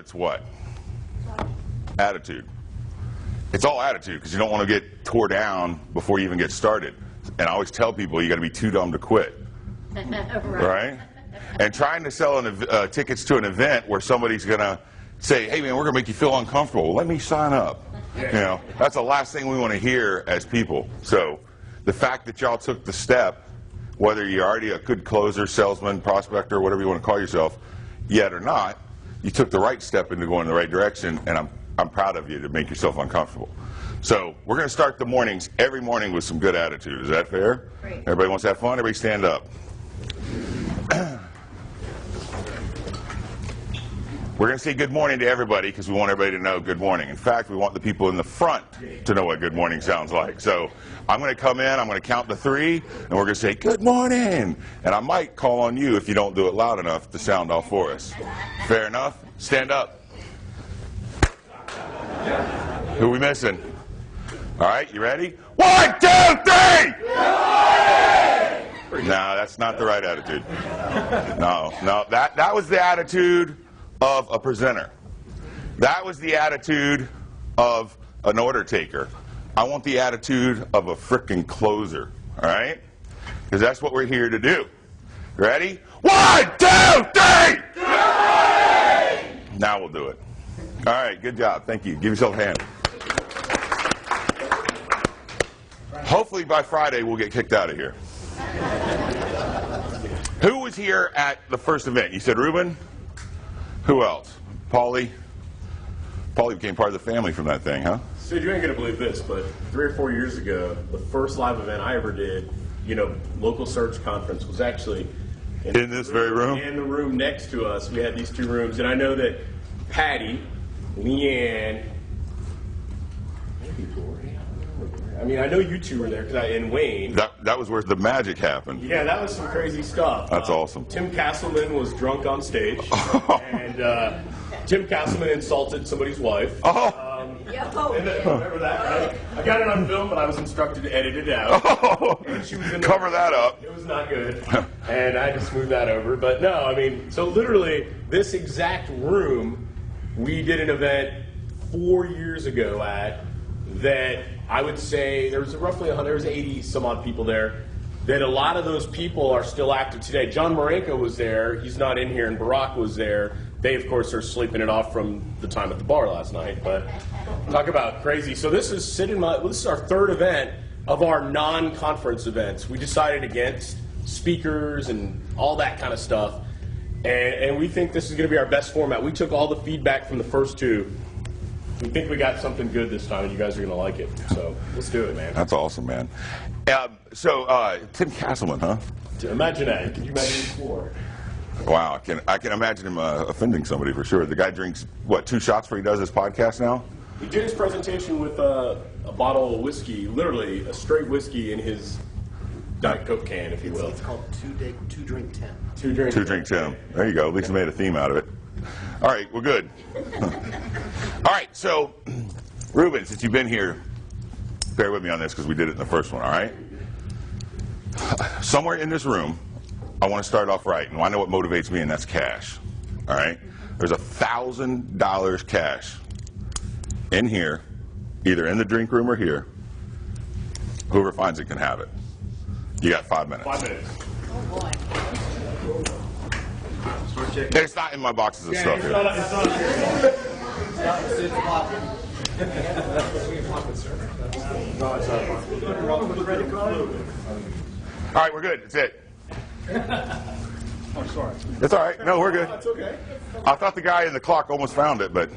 it's what? Attitude. It's all attitude, because you don't want to get tore down before you even get started. And I always tell people you got to be too dumb to quit, right? And trying to sell tickets to an event where somebody's going to say, hey man, we're going to make you feel uncomfortable. Let me sign up. You know, that's the last thing we want to hear as people. So the fact that y'all took the step, whether you're already a good closer, salesman, prospector, whatever you want to call yourself, yet or not, you took the right step into going in the right direction, and I'm proud of you to make yourself uncomfortable. So we're going to start the mornings every morning with some good attitude. Is that fair? Great. Everybody wants to have fun? Everybody stand up. We're going to say good morning to everybody because we want everybody to know good morning. In fact, we want the people in the front to know what good morning sounds like. So I'm going to come in, I'm going to count to 3, and we're going to say good morning. And I might call on you if you don't do it loud enough to sound off for us. Fair enough? Stand up. Who are we missing? All right, you ready? 1, 2, 3! No, that's not the right attitude. No, that was the attitude of a presenter. That was the attitude of an order taker. I want the attitude of a frickin' closer, all right? Because that's what we're here to do. Ready? 1, 2, 3! Now we'll do it. All right, good job. Thank you. Give yourself a hand. Hopefully by Friday we'll get kicked out of here. Who was here at the first event? You said Ruben? Who else? Paulie? Paulie became part of the family from that thing, huh? Sid, you ain't gonna believe this, but 3 or 4 years ago, the first live event I ever did, local search conference, was actually in this very room? In the room next to us. We had these 2 rooms, and I know that Patty, Leanne, I know you 2 were there, and Wayne. That was where the magic happened. Yeah, that was some crazy stuff. That's awesome. Tim Castleman was drunk on stage, and Tim Castleman insulted somebody's wife. Remember that, right? I got it on film, but I was instructed to edit it out. And she was in the Cover that up. It was not good, and I had to smooth that over. But no, so literally, this exact room, we did an event 4 years ago that I would say there was roughly 80 some odd people there, that a lot of those people are still active today. John Marenko was there, he's not in here, and Barack was there. They, of course, are sleeping it off from the time at the bar last night, but talk about crazy. So this is this is our 3rd event of our non-conference events. We decided against speakers and all that kind of stuff, and we think this is going to be our best format. We took all the feedback from the first 2. We think we got something good this time, and you guys are going to like it. So let's do it, man. That's awesome, man. Tim Castleman, huh? Imagine that. Can you imagine before? Wow, I can imagine him offending somebody for sure. The guy drinks, what, 2 shots before he does his podcast now? He did his presentation with a bottle of whiskey, literally a straight whiskey in his Diet Coke can, if you will. It's called two drink Tim. Two drink Tim. There you go. At least he made a theme out of it. All right, we're good. All right, so Ruben, since you've been here, bear with me on this because we did it in the first one, all right? Somewhere in this room, I want to start off right, and I know what motivates me, and that's cash, all right? There's $1,000 cash in here, either in the drink room or here. Whoever finds it can have it. You got 5 minutes. 5 minutes. Oh, boy. It's not in my boxes of stuff here. All right, we're good. That's it. I'm sorry. It's all right. No, we're good. That's okay. I thought the guy in the clock almost found it, but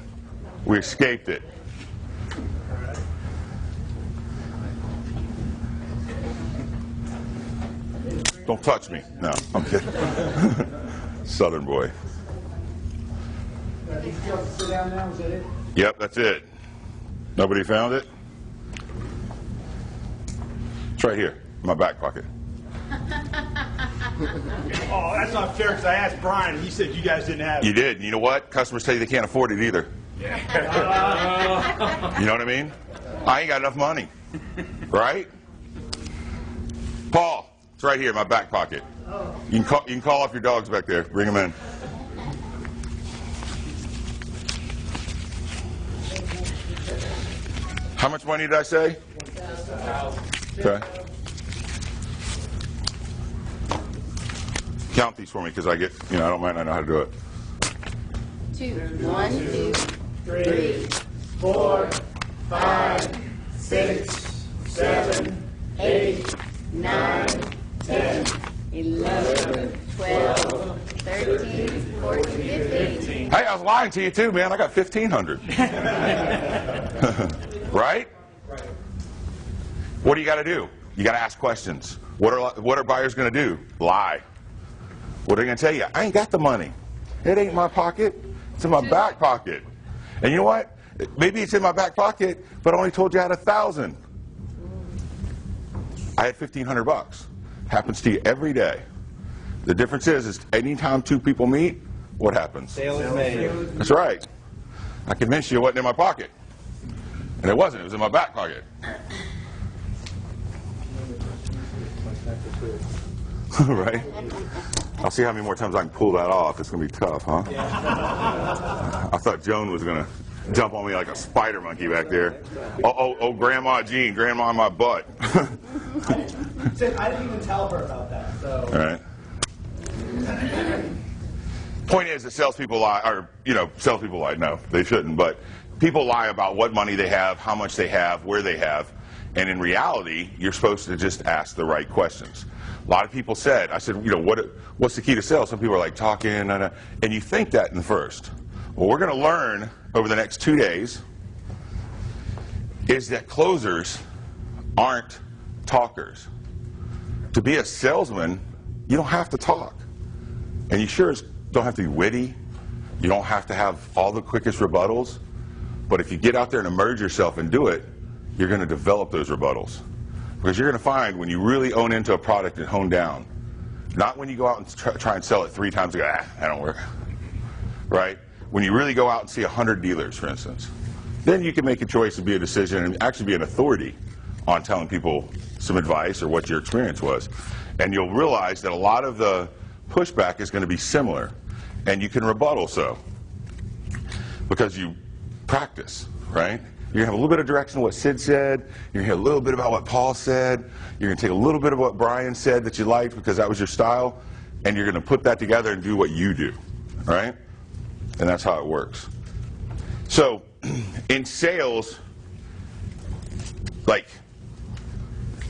we escaped it. Don't touch me. No, I'm kidding. Southern boy. I think you have to sit down now, is that it? Yep, that's it. Nobody found it? It's right here, in my back pocket. Oh, that's not fair, because I asked Brian, and he said you guys didn't have it. You did. And you know what? Customers tell you they can't afford it either. You know what I mean? I ain't got enough money. Right? Paul, it's right here in my back pocket. You can call off your dogs back there. Bring them in. How much money did I say? Okay. Count these for me because I get, I might not know how to do it. 2, 1, 2, 3, 4, 5, 6, 7, 8, 9, 10, 11, 12, 13, 14, 15. Hey, I was lying to you too, man. I got 1,500. Right? What do you got to do? You got to ask questions. What are buyers going to do? Lie. What are they going to tell you? I ain't got the money. It ain't in my pocket. It's in my back pocket. And you know what? Maybe it's in my back pocket, but I only told you I had 1,000. I had 1,500 bucks. Happens to you every day. The difference is anytime two people meet, what happens? Sale is made. That's right. I convinced you it wasn't in my pocket. And it wasn't. It was in my back pocket. Right? I'll see how many more times I can pull that off. It's going to be tough, huh? I thought Joan was going to jump on me like a spider monkey back there. Oh, Grandma Jean, Grandma in my butt. I didn't even tell her about that. So. All right. Point is that salespeople lie, or, salespeople lie. No, they shouldn't. But people lie about what money they have, how much they have, where they have. And in reality, you're supposed to just ask the right questions. A lot of people said, I said, what's the key to sales? Some people are like talking, and you think that in first. What we're going to learn over the next 2 days is that closers aren't talkers. To be a salesman, you don't have to talk. And you sure don't have to be witty. You don't have to have all the quickest rebuttals. But if you get out there and immerse yourself and do it, you're going to develop those rebuttals. Because you're going to find when you really own into a product and hone down, not when you go out and try and sell it 3 times and go, that don't work. Right? When you really go out and see 100 dealers, for instance, then you can make a choice and be a decision and actually be an authority on telling people some advice or what your experience was. And you'll realize that a lot of the pushback is going to be similar. And you can rebuttal so. Because you practice, right? You're going to have a little bit of direction of what Syd said. You're going to hear a little bit about what Paul said. You're going to take a little bit of what Brian said that you liked because that was your style. And you're going to put that together and do what you do, right? And that's how it works. So in sales, like,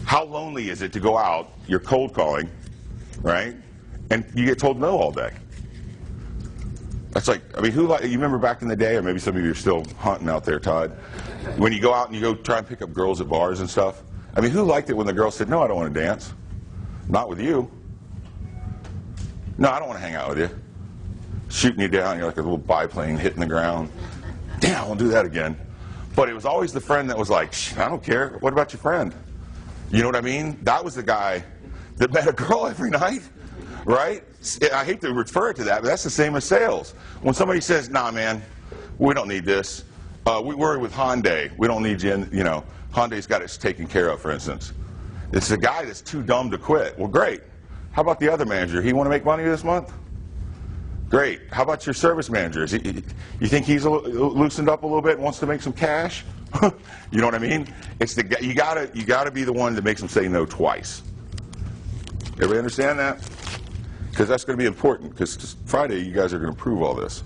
how lonely is it to go out, you're cold calling, right? And you get told no all day. That's like, you remember back in the day, or maybe some of you are still hunting out there, Todd, when you go out and you go try and pick up girls at bars and stuff? Who liked it when the girl said, no, I don't want to dance? Not with you. No, I don't want to hang out with you. Shooting you down, you're like a little biplane hitting the ground. Damn, I won't do that again. But it was always the friend that was like, I don't care. What about your friend? You know what I mean? That was the guy that met a girl every night, right? I hate to refer to that, but that's the same as sales. When somebody says, nah, man, we don't need this. We worry with Hyundai. We don't need you. Hyundai's got it taken care of, for instance. It's the guy that's too dumb to quit. Well, great. How about the other manager? He want to make money this month? Great. How about your service manager? You think he's loosened up a little bit and wants to make some cash? You know what I mean? It's you gotta be the one that makes them say no twice. Everybody understand that? Because that's going to be important, because Friday you guys are going to prove all this.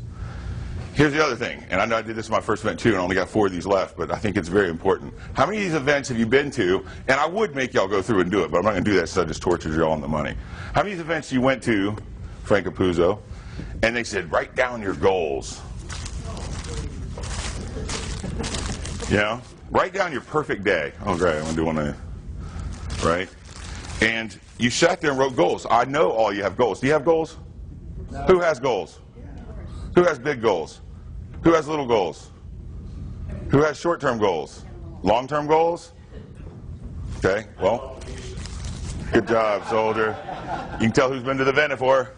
Here's the other thing, and I know I did this in my first event too, and I only got 4 of these left, but I think it's very important. How many of these events have you been to? And I would make y'all go through and do it, but I'm not going to do that, so I just tortured you all on the money. How many of these events you went to, Frank Capuzzo, and they said, write down your goals? Write down your perfect day. Oh, great, I'm going to do one of you. Right? And you sat there and wrote goals. I know all you have goals. Do you have goals? No. Who has goals? Who has big goals? Who has little goals? Who has short-term goals? Long-term goals? Okay, well, good job, soldier. You can tell who's been to the event before.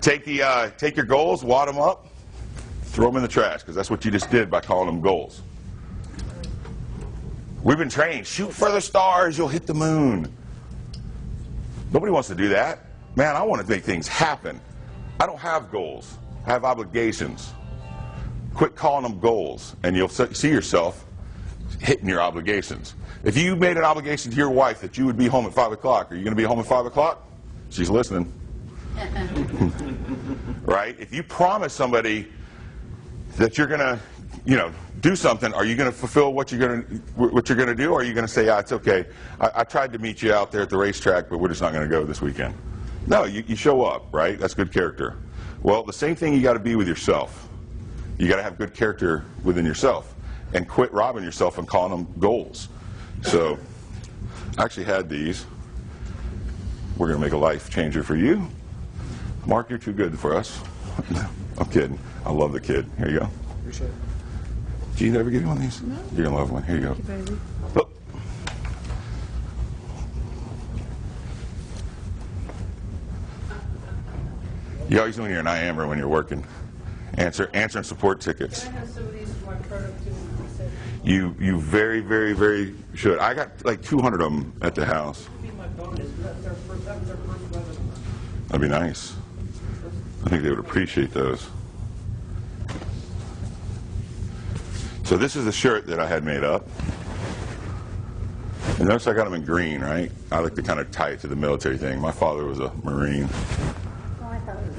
Take your goals, wad them up, throw them in the trash, because that's what you just did by calling them goals. We've been trained, shoot for the stars, you'll hit the moon. Nobody wants to do that. Man, I want to make things happen. I don't have goals. I have obligations. Quit calling them goals, and you'll see yourself hitting your obligations. If you made an obligation to your wife that you would be home at 5 o'clock, are you going to be home at 5 o'clock? She's listening. Right? If you promise somebody that you're going to, do something, are you going to fulfill what you're going to do, or are you going to say, it's okay, I tried to meet you out there at the racetrack, but we're just not going to go this weekend? No, you show up, right? That's good character. Well, the same thing you got to be with yourself. You got to have good character within yourself, and quit robbing yourself and calling them goals. So, I actually had these. We're going to make a life changer for you. Mark, you're too good for us. I'm kidding. I love the kid. Here you go. Appreciate it. Do you ever get one of these? No. You're going to love one. Here you go. Thank you, baby. Oh. You always know when you're an IAMer when you're working. Answering support tickets. Can I have some of these for my productivity research? You very, very, very should. I got like 200 of them at the house. Be my bonus. That's their first webinar. That'd be nice. I think they would appreciate those. So this is a shirt that I had made up. And notice I got them in green, right? I like to kind of tie it to the military thing. My father was a Marine. Oh, I thought it was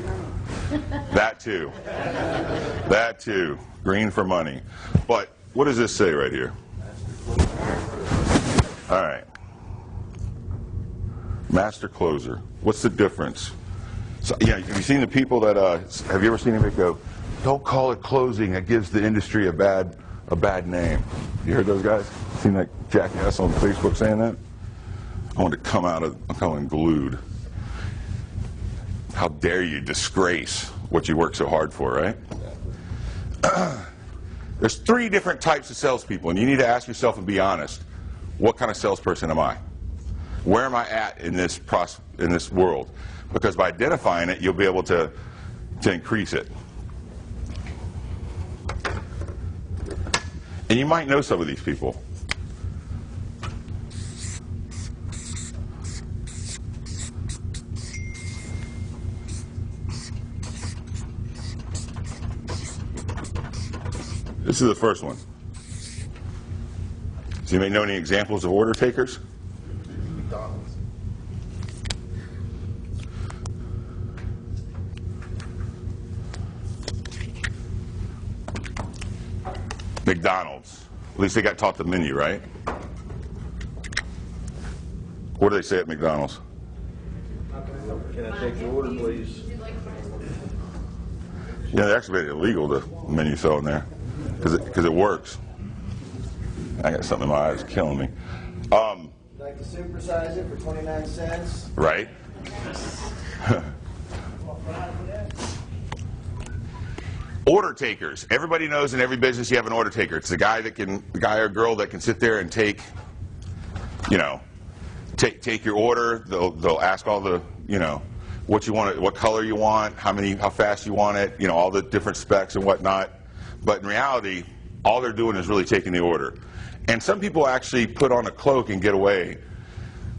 money. That too. That too. Green for money. But what does this say right here? All right. Master closer. What's the difference? So, have you seen the people that, have you ever seen anybody go, don't call it closing, it gives the industry a bad name. You heard those guys? Seen that jackass on Facebook saying that? I want to come out of, I'm calling glued. How dare you disgrace what you work so hard for, right? There's 3 different types of salespeople, and you need to ask yourself and be honest. What kind of salesperson am I? Where am I at in this world? Because by identifying it, you'll be able to increase it. And you might know some of these people. This is the first one. So you may know any examples of order takers? McDonald's. McDonald's. At least they got taught the menu, right? What do they say at McDonald's? Can I take your order, please? Yeah, they actually made it illegal, the menu sell in there, because it works. I got something in my eyes killing me. Like to supersize it for 29 cents? Right? Order takers. Everybody knows in every business you have an order taker. It's the guy or girl that can sit there and take your order. They'll ask all the, what you want, what color you want, how fast you want it, all the different specs and whatnot. But in reality, all they're doing is really taking the order. And some people actually put on a cloak and get away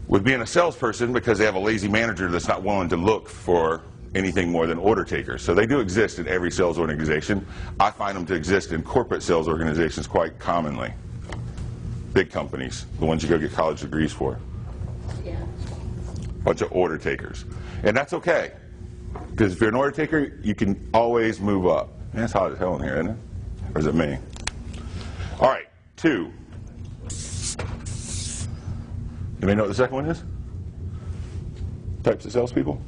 with being a salesperson because they have a lazy manager that's not willing to look for anything more than order takers. So they do exist in every sales organization. I find them to exist in corporate sales organizations quite commonly. Big companies, the ones you go get college degrees for. Yeah. Bunch of order takers. And that's okay. Because if you're an order taker, you can always move up. Man, it's hot as hell in here, isn't it? Or is it me? All right, 2. Anybody know what the second one is? Types of salespeople?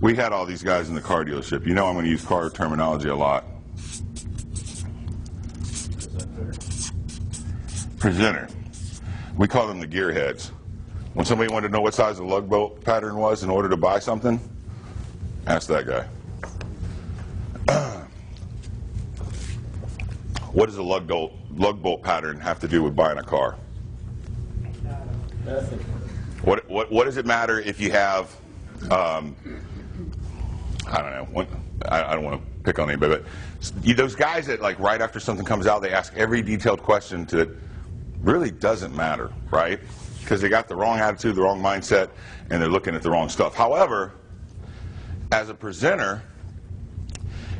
We had all these guys in the car dealership. You know I'm going to use car terminology a lot. Presenter. We call them the gearheads. When somebody wanted to know what size the lug bolt pattern was in order to buy something, ask that guy. What does a lug bolt pattern have to do with buying a car? Nothing. What does it matter if you have, I don't know, I don't want to pick on anybody, but those guys that right after something comes out, they ask every detailed question that really doesn't matter, right? Because they got the wrong attitude, the wrong mindset, and they're looking at the wrong stuff. However, as a presenter,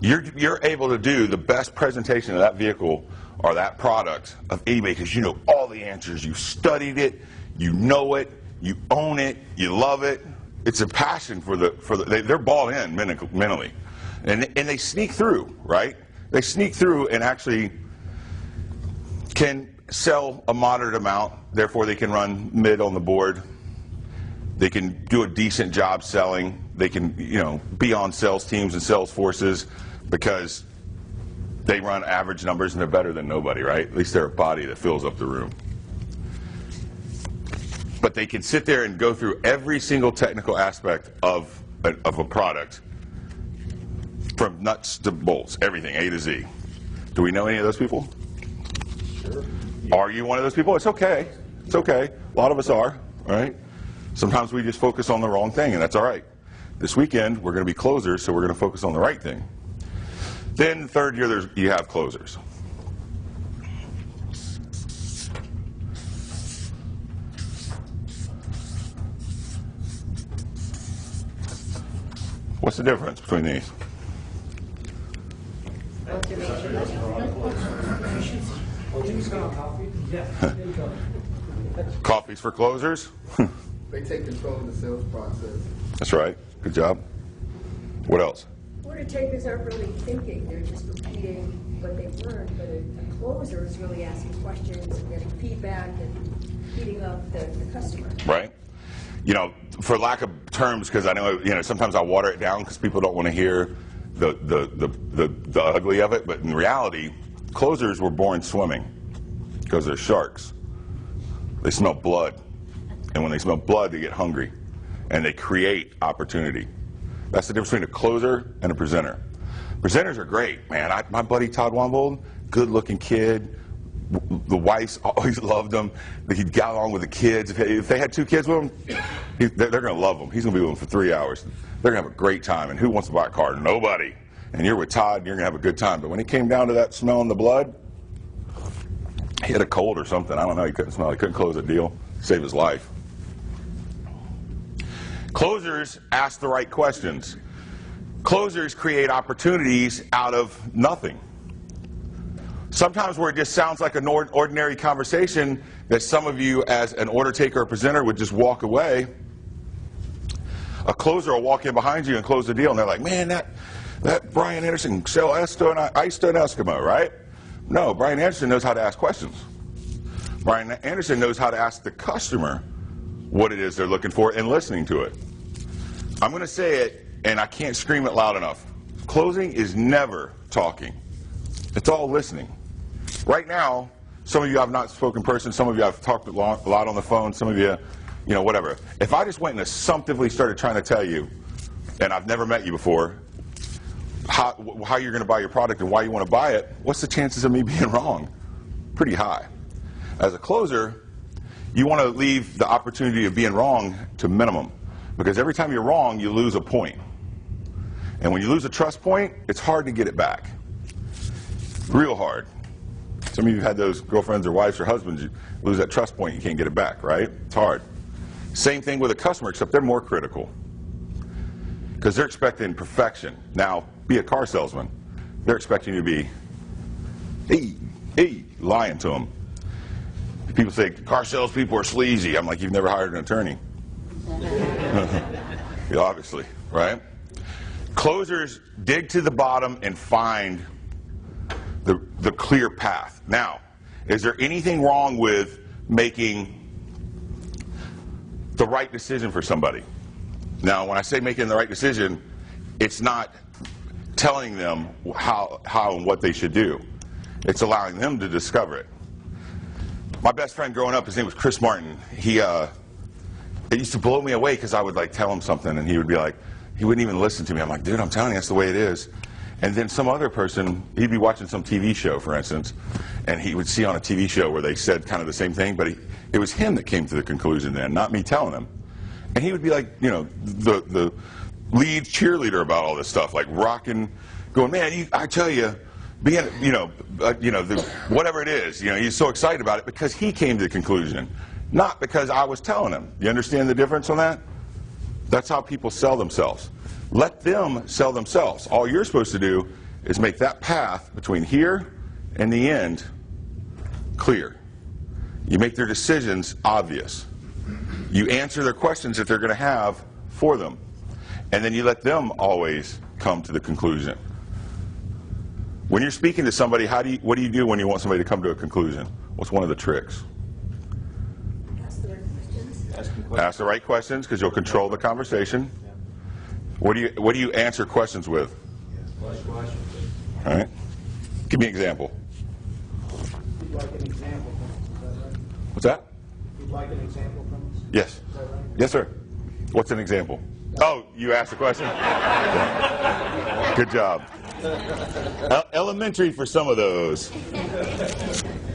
you're able to do the best presentation of that vehicle are that product of eBay because you know all the answers. You studied it, you know it, you own it, you love it. It's a passion for they're bought in mentally. And they sneak through, right? They sneak through and actually can sell a moderate amount, therefore they can run mid on the board. They can do a decent job selling. They can, be on sales teams and sales forces because they run average numbers and they're better than nobody, right? At least they're a body that fills up the room. But they can sit there and go through every single technical aspect of a product, from nuts to bolts, everything, A to Z. Do we know any of those people? Sure. Are you one of those people? It's okay. It's okay. A lot of us are, right? Sometimes we just focus on the wrong thing, and that's all right. This weekend, we're going to be closers, so we're going to focus on the right thing. Then third year, you have closers. What's the difference between these? Coffee's for closers? They take control of the sales process. That's right. Good job. What else? Order takers aren't really thinking, they're just repeating what they've learned, but a closer is really asking questions and getting feedback and heating up the customer. Right. For lack of terms, because I know, sometimes I water it down because people don't want to hear the ugly of it, but in reality, closers were born swimming because they're sharks. They smell blood, and when they smell blood, they get hungry, and they create opportunity. That's the difference between a closer and a presenter. Presenters are great, man. My buddy Todd Wombold, good-looking kid. The wives always loved him. He got along with the kids. If they had 2 kids with him, they're going to love him. He's going to be with them for 3 hours. They're going to have a great time. And who wants to buy a car? Nobody. And you're with Todd, and you're going to have a good time. But when it came down to that smelling the blood, he had a cold or something. I don't know. He couldn't smell. He couldn't close a deal. Save his life. Closers ask the right questions. Closers create opportunities out of nothing. Sometimes where it just sounds like an ordinary conversation that some of you as an order taker or presenter would just walk away, a closer will walk in behind you and close the deal, and they're like, man, that Brian Anderson can sell ice to an Eskimo, right? No, Brian Anderson knows how to ask questions. Brian Anderson knows how to ask the customer what it is they're looking for and listening to it. I'm going to say it, and I can't scream it loud enough. Closing is never talking. It's all listening. Right now, some of you I've not spoken in person, some of you I've talked a lot on the phone, some of you, whatever. If I just went and assumptively started trying to tell you, and I've never met you before, how you're going to buy your product and why you want to buy it, what's the chances of me being wrong? Pretty high. As a closer, you want to leave the opportunity of being wrong to minimum, because every time you're wrong, you lose a point. And when you lose a trust point, it's hard to get it back. Real hard. Some of you have had those girlfriends or wives or husbands, you lose that trust point, you can't get it back, right? It's hard. Same thing with a customer, except they're more critical. Because they're expecting perfection. Now, be a car salesman. They're expecting you to be, hey, lying to them. People say, car salespeople are sleazy. I'm like, you've never hired an attorney. Yeah, obviously, right? Closers dig to the bottom and find the clear path. Now, is there anything wrong with making the right decision for somebody? Now, when I say making the right decision, it's not telling them how and what they should do. It's allowing them to discover it. My best friend growing up, his name was Chris Martin. It used to blow me away because I would tell him something and he would be like, he wouldn't even listen to me. I'm like, dude, I'm telling you, that's the way it is. And then some other person, he'd be watching some TV show, for instance, and he would see on a TV show where they said kind of the same thing, but it was him that came to the conclusion then, not me telling him. And he would be like, the lead cheerleader about all this stuff, like rocking, going, man, I tell you, being, whatever it is, he's so excited about it because he came to the conclusion, not because I was telling him. You understand the difference on that? That's how people sell themselves. Let them sell themselves. All you're supposed to do is make that path between here and the end clear. You make their decisions obvious. You answer their questions that they're going to have for them. And then you let them always come to the conclusion. When you're speaking to somebody, what do you do when you want somebody to come to a conclusion? What's one of the tricks? Ask the right questions. Ask the right questions, because you'll control the conversation. What do you answer questions with? All right. Give me an example. You'd like an example from us, is that right? What's that? You'd like an example from us? Yes. Is that right? Yes, sir. What's an example? Oh, you asked the question? Good job. Elementary for some of those.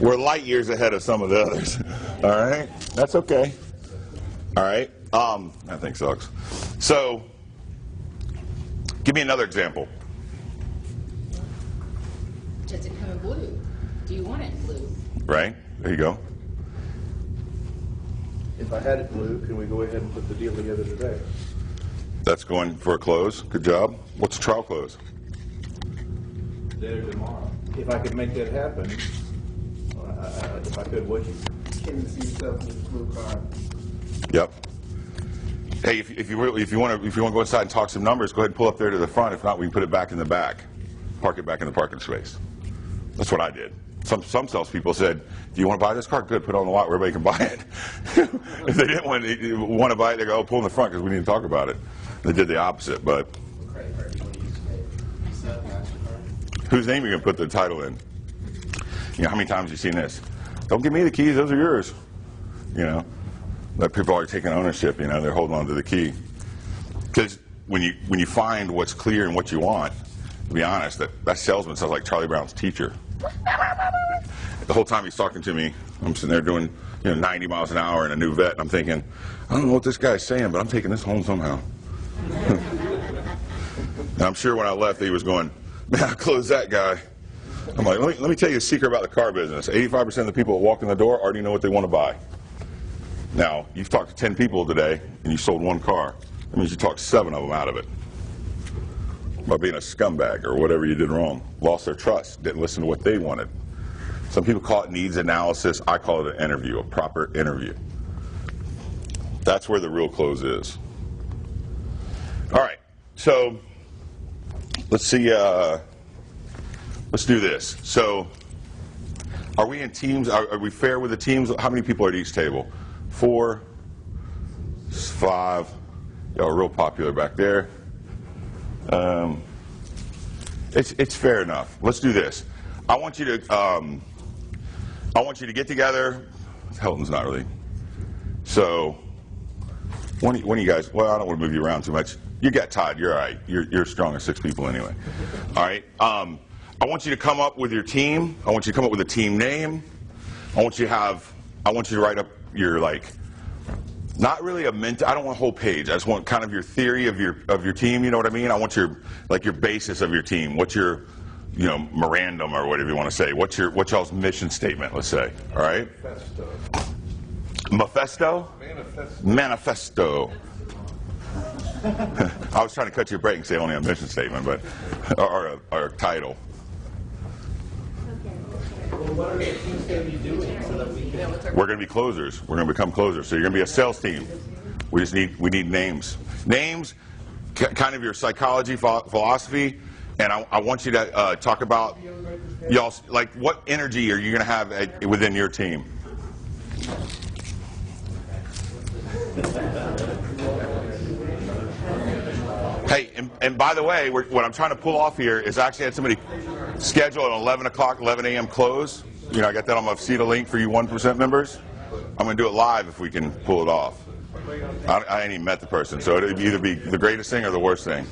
We're light years ahead of some of the others. All right? That's okay. All right? That thing sucks. So, give me another example. Does it come in blue? Do you want it in blue? Right? There you go. If I had it blue, can we go ahead and put the deal together today? That's going for a close. Good job. What's the trial close? Today or tomorrow. If I could make that happen, if I could, would you? Can you see yourself in this blue car? Yep. Hey, if you want to go inside and talk some numbers, go ahead and pull up there to the front. If not, we can put it back in the back. Park it back in the parking space. That's what I did. Some salespeople said, "Do you want to buy this car? Good, put it on the lot where everybody can buy it." If they didn't want to buy it, they go, "Oh, pull in the front because we need to talk about it." They did the opposite, but whose name are you going to put the title in? You know, how many times have you seen this? Don't give me the keys; those are yours. You know, that people are taking ownership. You know, they're holding on to the key. Because when you find what's clear and what you want, to be honest, that salesman sounds like Charlie Brown's teacher. The whole time he's talking to me, I'm sitting there doing 90 miles an hour in a new vet, and I'm thinking, I don't know what this guy's saying, but I'm taking this home somehow. And I'm sure when I left, he was going, "Man, I closed that guy." I'm like, let me tell you a secret about the car business. 85% of the people that walk in the door already know what they want to buy. Now, you've talked to 10 people today, and you sold one car. That means you talked 7 of them out of it. By being a scumbag or whatever you did wrong. Lost their trust, didn't listen to what they wanted. Some people call it needs analysis. I call it an interview, a proper interview. That's where the real close is. All right, so let's see, let's do this. So are we in teams? Are we fair with the teams? How many people are at each table? 4, 5. Y'all are real popular back there. It's fair enough. Let's do this. I want you to get together. Helton's not really. So one of you guys. Well, I don't want to move you around too much. You got Todd. You're all right. You're strong as 6 people anyway. All right. I want you to come up with your team. I want you to come up with a team name. I want you to write up your not really a I don't want a whole page. I just want kind of your theory of your team. You know what I mean? I want your basis of your team. What's your memorandum or whatever you want to say. What's y'all's mission statement? Let's say. All right. Mephisto. Manifesto. I was trying to cut you a break and say only a mission statement, but or a title. What are the teams going to be doing so that we can... We're going to be closers. We're going to become closers. So you're going to be a sales team. We need names. Names, kind of your psychology, philosophy, and I want you to talk about y'all, what energy are you going to have within your team? Hey, and by the way, what I'm trying to pull off here is actually had somebody schedule an 11 a.m. close. I got that on my CETA link for you 1% members. I'm going to do it live if we can pull it off. I ain't even met the person, so it'd either be the greatest thing or the worst thing.